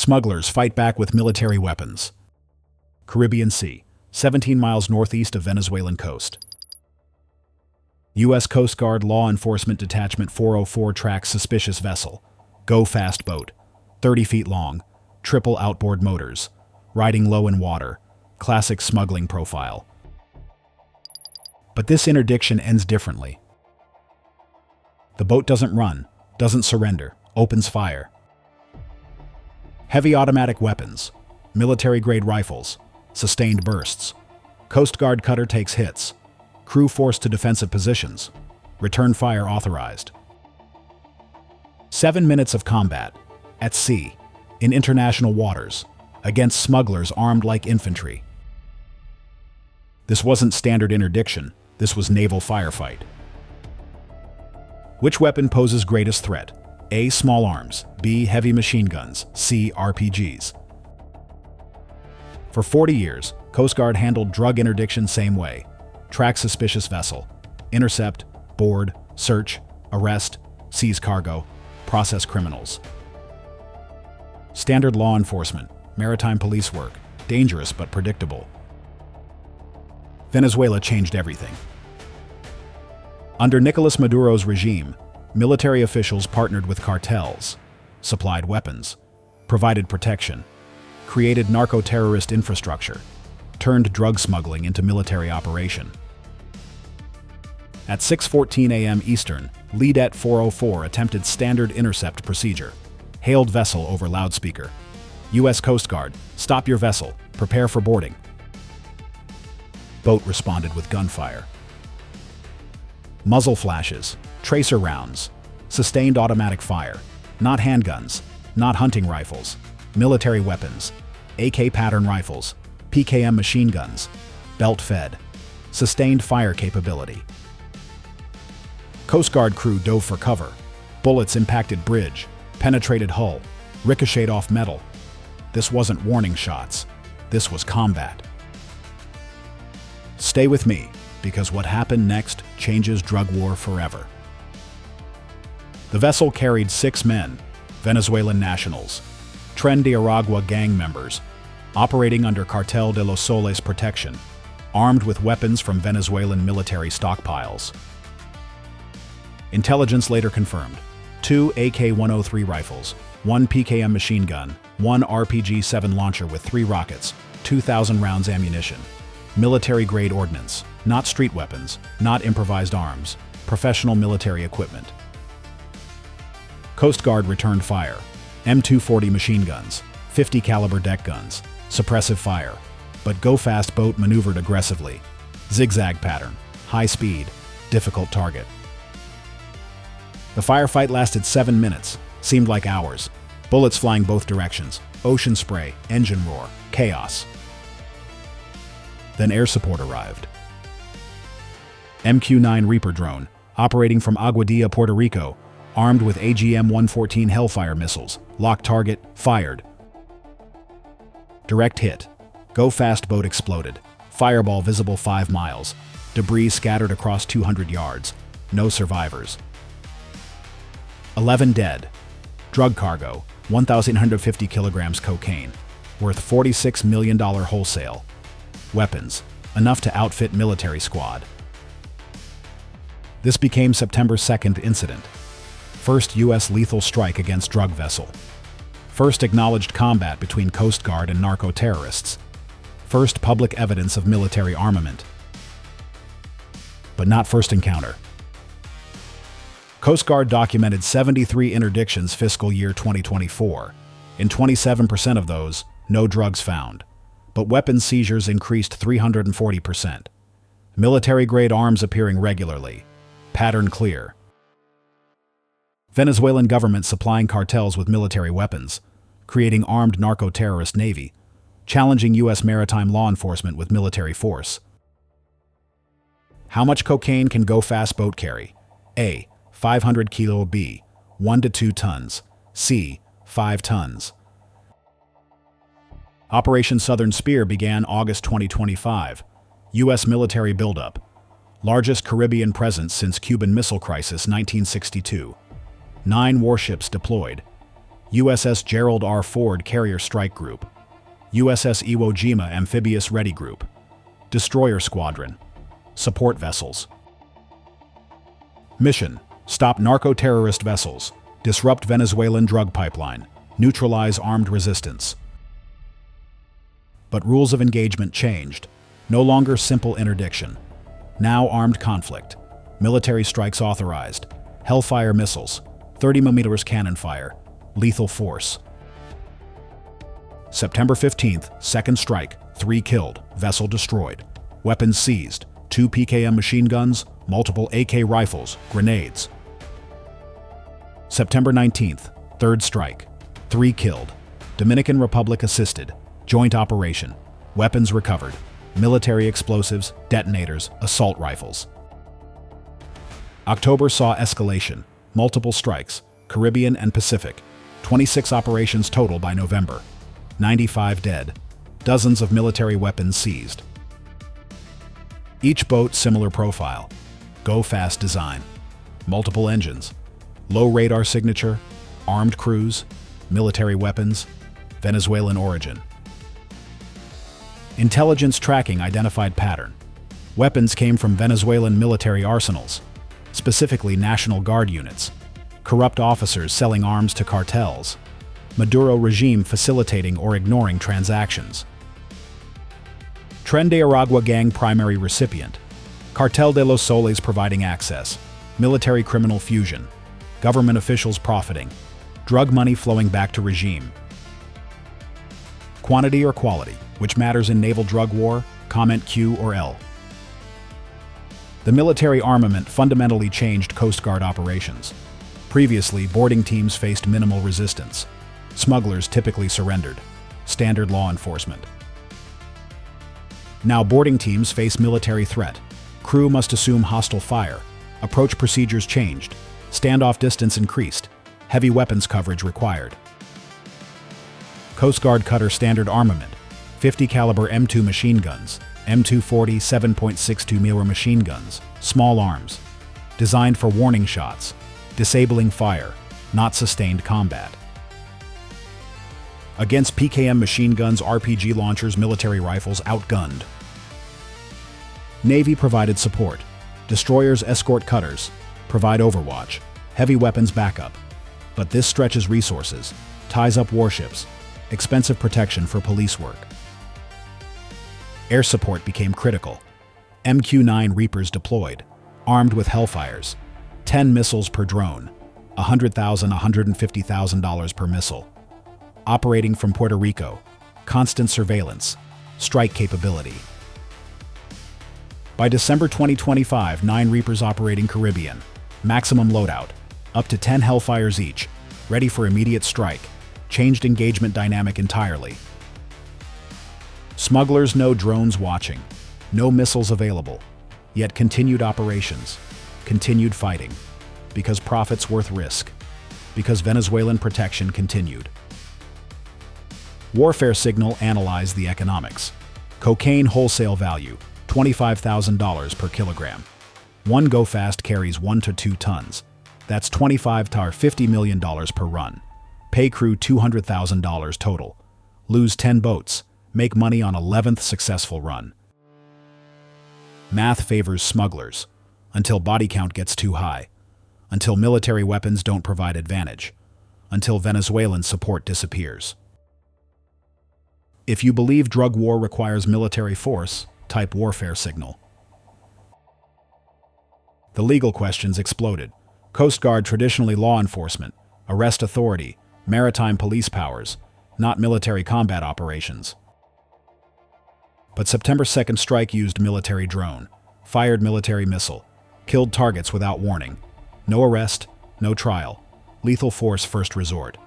Smugglers fight back with military weapons. Caribbean Sea, 17 miles northeast of Venezuelan coast. U.S. Coast Guard Law Enforcement Detachment 404 tracks suspicious vessel. Go fast boat, 30 feet long, triple outboard motors, riding low in water, classic smuggling profile. But this interdiction ends differently. The boat doesn't run, doesn't surrender, opens fire. Heavy automatic weapons, military-grade rifles, sustained bursts. Coast Guard cutter takes hits. Crew forced to defensive positions. Return fire authorized. 7 minutes of combat, at sea, in international waters, against smugglers armed like infantry. This wasn't standard interdiction, this was naval firefight. Which weapon poses greatest threat? A. Small arms, B. Heavy machine guns, C. RPGs. For 40 years, Coast Guard handled drug interdiction same way. Track suspicious vessel, intercept, board, search, arrest, seize cargo, process criminals. Standard law enforcement, maritime police work, dangerous but predictable. Venezuela changed everything. Under Nicolas Maduro's regime, military officials partnered with cartels, supplied weapons, provided protection, created narco-terrorist infrastructure, turned drug smuggling into military operation. At 6:14 a.m. Eastern, Leadet 404 attempted standard intercept procedure. Hailed vessel over loudspeaker. U.S. Coast Guard, stop your vessel, prepare for boarding. Boat responded with gunfire. Muzzle flashes, tracer rounds, sustained automatic fire, not handguns, not hunting rifles, military weapons, AK pattern rifles, PKM machine guns, belt-fed, sustained fire capability. Coast Guard crew dove for cover. Bullets impacted bridge, penetrated hull, ricocheted off metal. This wasn't warning shots. This was combat. Stay with me, because what happened next changes drug war forever. The vessel carried 6 men, Venezuelan nationals, Tren de Aragua gang members, operating under Cartel de los Soles protection, armed with weapons from Venezuelan military stockpiles. Intelligence later confirmed 2 AK-103 rifles, 1 PKM machine gun, 1 RPG-7 launcher with 3 rockets, 2,000 rounds ammunition, military-grade ordnance, not street weapons, not improvised arms, professional military equipment. Coast Guard returned fire, M240 machine guns, 50 caliber deck guns, suppressive fire, but go-fast boat maneuvered aggressively. Zigzag pattern, high speed, difficult target. The firefight lasted 7 minutes, seemed like hours. Bullets flying both directions, ocean spray, engine roar, chaos. Then air support arrived. MQ-9 Reaper drone, operating from Aguadilla, Puerto Rico, armed with AGM-114 Hellfire missiles, locked target, fired. Direct hit. Go-fast boat exploded. Fireball visible 5 miles. Debris scattered across 200 yards. No survivors. 11 dead. Drug cargo, 1,150 kilograms cocaine, worth $46 million wholesale. Weapons, enough to outfit military squad. This became September 2nd incident. First U.S. lethal strike against drug vessel. First acknowledged combat between Coast Guard and narco-terrorists. First public evidence of military armament. But not first encounter. Coast Guard documented 73 interdictions fiscal year 2024. In 27% of those, no drugs found. But weapons seizures increased 340%. Military-grade arms appearing regularly. Pattern clear. Venezuelan government supplying cartels with military weapons, creating armed narco-terrorist navy, challenging U.S. maritime law enforcement with military force. How much cocaine can go-fast boat carry? A. 500 kilo. B. 1 to 2 tons. C. 5 tons. Operation Southern Spear began August 2025. U.S. military buildup. Largest Caribbean presence since Cuban Missile Crisis 1962. 9 warships deployed. USS Gerald R. Ford Carrier Strike Group, USS Iwo Jima Amphibious Ready Group, Destroyer Squadron, Support Vessels. Mission: stop narco-terrorist vessels, disrupt Venezuelan drug pipeline, neutralize armed resistance. But rules of engagement changed. No longer simple interdiction. Now armed conflict. Military strikes authorized. Hellfire missiles, 30mm cannon fire, lethal force. September 15th, second strike, 3 killed, vessel destroyed. Weapons seized, 2 PKM machine guns, multiple AK rifles, grenades. September 19th, third strike, 3 killed. Dominican Republic assisted, joint operation, weapons recovered, military explosives, detonators, assault rifles. October saw escalation, multiple strikes, Caribbean and Pacific, 26 operations total by November, 95 dead, dozens of military weapons seized. Each boat similar profile, go-fast design, multiple engines, low radar signature, armed crews, military weapons, Venezuelan origin. Intelligence tracking identified pattern. Weapons came from Venezuelan military arsenals, specifically National Guard units, corrupt officers selling arms to cartels, Maduro regime facilitating or ignoring transactions. Tren de Aragua gang primary recipient, Cartel de los Soles providing access, military criminal fusion, government officials profiting, drug money flowing back to regime. Quantity or quality, which matters in naval drug war? Comment Q or L. The military armament fundamentally changed Coast Guard operations. Previously, boarding teams faced minimal resistance. Smugglers typically surrendered. Standard law enforcement. Now boarding teams face military threat. Crew must assume hostile fire. Approach procedures changed. Standoff distance increased. Heavy weapons coverage required. Coast Guard cutter standard armament. 50 caliber M2 machine guns, M240 7.62 mm machine guns, small arms. Designed for warning shots, disabling fire, not sustained combat. Against PKM machine guns, RPG launchers, military rifles outgunned. Navy provided support. Destroyers escort cutters, provide overwatch, heavy weapons backup. But this stretches resources, ties up warships, expensive protection for police work. Air support became critical. MQ-9 Reapers deployed, armed with Hellfires, 10 missiles per drone, $100,000 $150,000 per missile. Operating from Puerto Rico, constant surveillance, strike capability. By December 2025, 9 Reapers operating Caribbean, maximum loadout, up to 10 Hellfires each, ready for immediate strike, changed engagement dynamic entirely. Smugglers, no drones watching, no missiles available, yet continued operations, continued fighting, because profits worth risk, because Venezuelan protection continued. Warfare signal analyzed the economics. Cocaine wholesale value, $25,000 per kilogram. One go-fast carries 1 to 2 tons. That's $25 to $50 million per run. Pay crew $200,000 total. Lose 10 boats. Make money on 11th successful run. Math favors smugglers, until body count gets too high, until military weapons don't provide advantage, until Venezuelan support disappears. If you believe drug war requires military force, type warfare signal. The legal questions exploded. Coast Guard traditionally law enforcement, arrest authority, maritime police powers, not military combat operations. But September 2nd strike used military drone, fired military missile, killed targets without warning. No arrest, no trial. Lethal force first resort.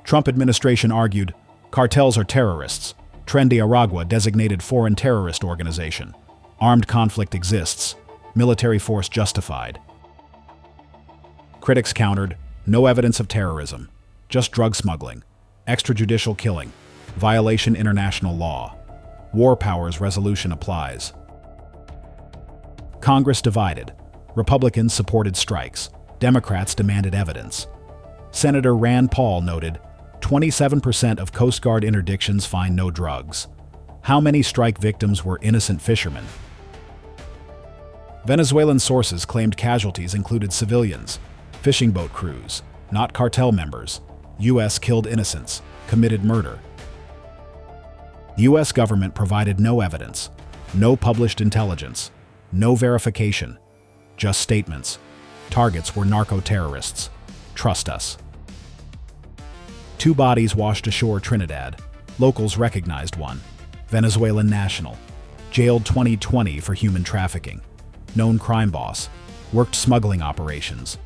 Trump administration argued, cartels are terrorists. Tren de Aragua designated foreign terrorist organization. Armed conflict exists. Military force justified. Critics countered, no evidence of terrorism, just drug smuggling, extrajudicial killing, violation international law. War powers resolution applies. Congress divided. Republicans supported strikes. Democrats demanded evidence. Senator Rand Paul noted, 27% of Coast Guard interdictions find no drugs. How many strike victims were innocent fishermen? Venezuelan sources claimed casualties included civilians, fishing boat crews, not cartel members. U.S. killed innocents, committed murder. U.S. government provided no evidence, no published intelligence, no verification, just statements. Targets were narco-terrorists. Trust us. 2 bodies washed ashore Trinidad. Locals recognized one. Venezuelan national. Jailed 2020 for human trafficking. Known crime boss. Worked smuggling operations.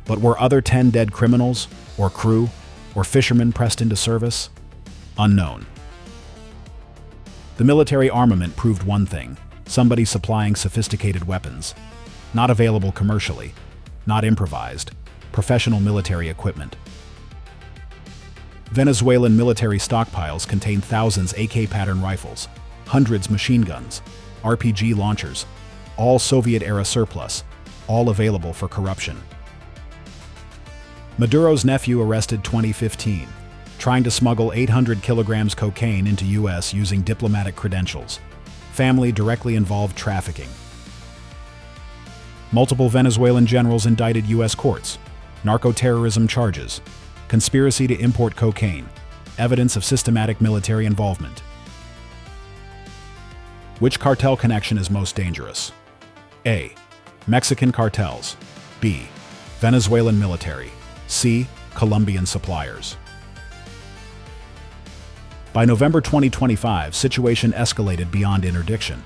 But were other 10 dead criminals, or crew, or fishermen pressed into service? Unknown. The military armament proved one thing: somebody supplying sophisticated weapons. Not available commercially. Not improvised. Professional military equipment. Venezuelan military stockpiles contained thousands AK pattern rifles, hundreds machine guns, RPG launchers, all Soviet-era surplus, all available for corruption. Maduro's nephew arrested 2015, trying to smuggle 800 kilograms cocaine into U.S. using diplomatic credentials. Family directly involved trafficking. Multiple Venezuelan generals indicted U.S. courts. Narco-terrorism charges. Conspiracy to import cocaine. Evidence of systematic military involvement. Which cartel connection is most dangerous? A. Mexican cartels. B. Venezuelan military. C. Colombian suppliers. By November 2025, situation escalated beyond interdiction.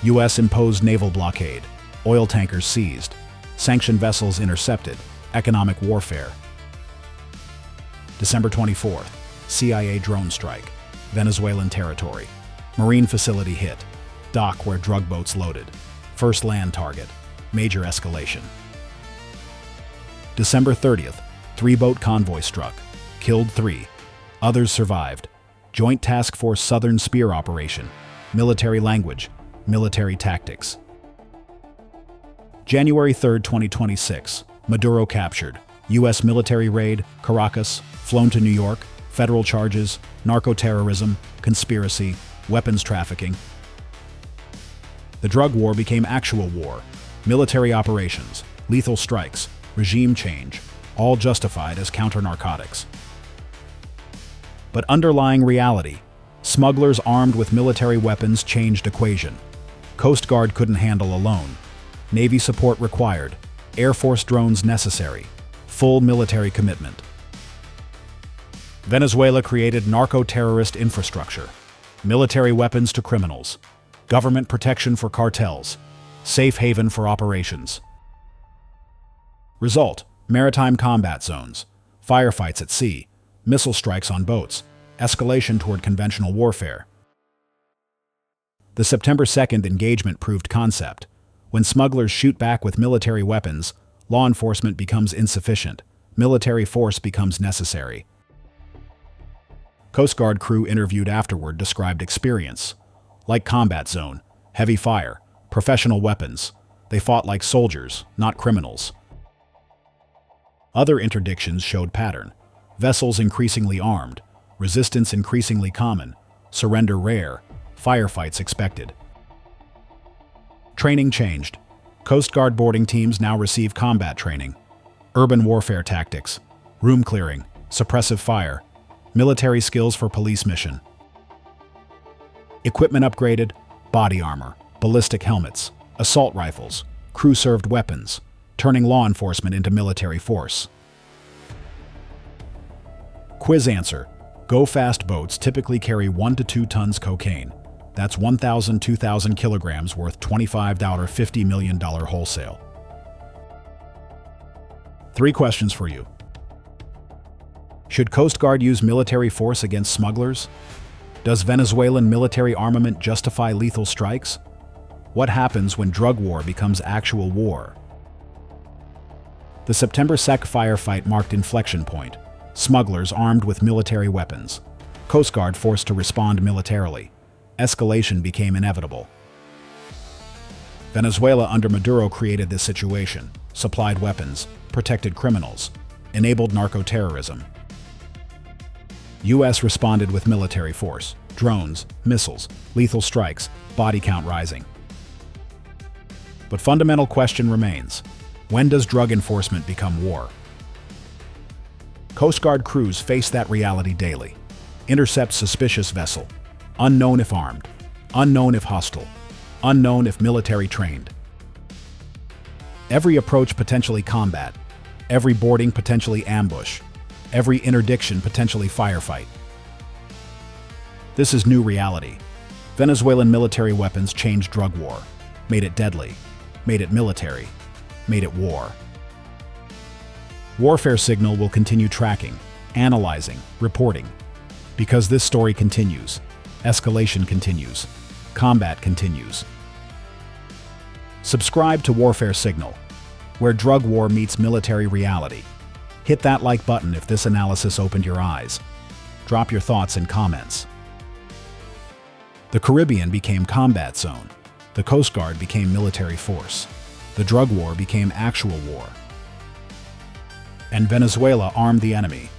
U.S. imposed naval blockade. Oil tankers seized. Sanctioned vessels intercepted. Economic warfare. December 24th, CIA drone strike. Venezuelan territory. Marine facility hit. Dock where drug boats loaded. First land target. Major escalation. December 30th, 3-boat convoy struck. Killed 3. Others survived. Joint Task Force Southern Spear Operation. Military language. Military tactics. January 3, 2026. Maduro captured. U.S. military raid, Caracas, flown to New York, federal charges, narco-terrorism, conspiracy, weapons trafficking. The drug war became actual war. Military operations, lethal strikes, regime change, all justified as counter-narcotics. But underlying reality, smugglers armed with military weapons changed equation. Coast Guard couldn't handle alone. Navy support required. Air Force drones necessary. Full military commitment. Venezuela created narco-terrorist infrastructure. Military weapons to criminals. Government protection for cartels. Safe haven for operations. Result: maritime combat zones. Firefights at sea. Missile strikes on boats. Escalation toward conventional warfare. The September 2nd engagement proved concept. When smugglers shoot back with military weapons, law enforcement becomes insufficient. Military force becomes necessary. Coast Guard crew interviewed afterward described experience. Like combat zone, heavy fire, professional weapons. They fought like soldiers, not criminals. Other interdictions showed pattern. Vessels increasingly armed, resistance increasingly common, surrender rare, firefights expected. Training changed. Coast Guard boarding teams now receive combat training. Urban warfare tactics, room clearing, suppressive fire, military skills for police mission. Equipment upgraded, body armor, ballistic helmets, assault rifles, crew-served weapons, turning law enforcement into military force. Quiz answer: go-fast boats typically carry 1 to 2 tons cocaine. That's 2,000 kilograms worth $25 $50 million wholesale. 3 questions for you. Should Coast Guard use military force against smugglers? Does Venezuelan military armament justify lethal strikes? What happens when drug war becomes actual war? The September 2nd firefight marked inflection point. Smugglers armed with military weapons. Coast Guard forced to respond militarily. Escalation became inevitable. Venezuela under Maduro created this situation, supplied weapons, protected criminals, enabled narco-terrorism. U.S. responded with military force, drones, missiles, lethal strikes, body count rising. But fundamental question remains: when does drug enforcement become war? Coast Guard crews face that reality daily. Intercept suspicious vessel. Unknown if armed. Unknown if hostile. Unknown if military trained. Every approach potentially combat. Every boarding potentially ambush. Every interdiction potentially firefight. This is new reality. Venezuelan military weapons changed drug war, made it deadly, made it military, made it war. Warfare Signal will continue tracking, analyzing, reporting. Because this story continues, escalation continues, combat continues. Subscribe to Warfare Signal, where drug war meets military reality. Hit that like button if this analysis opened your eyes. Drop your thoughts in comments. The Caribbean became combat zone. The Coast Guard became military force. The drug war became actual war. And Venezuela armed the enemy.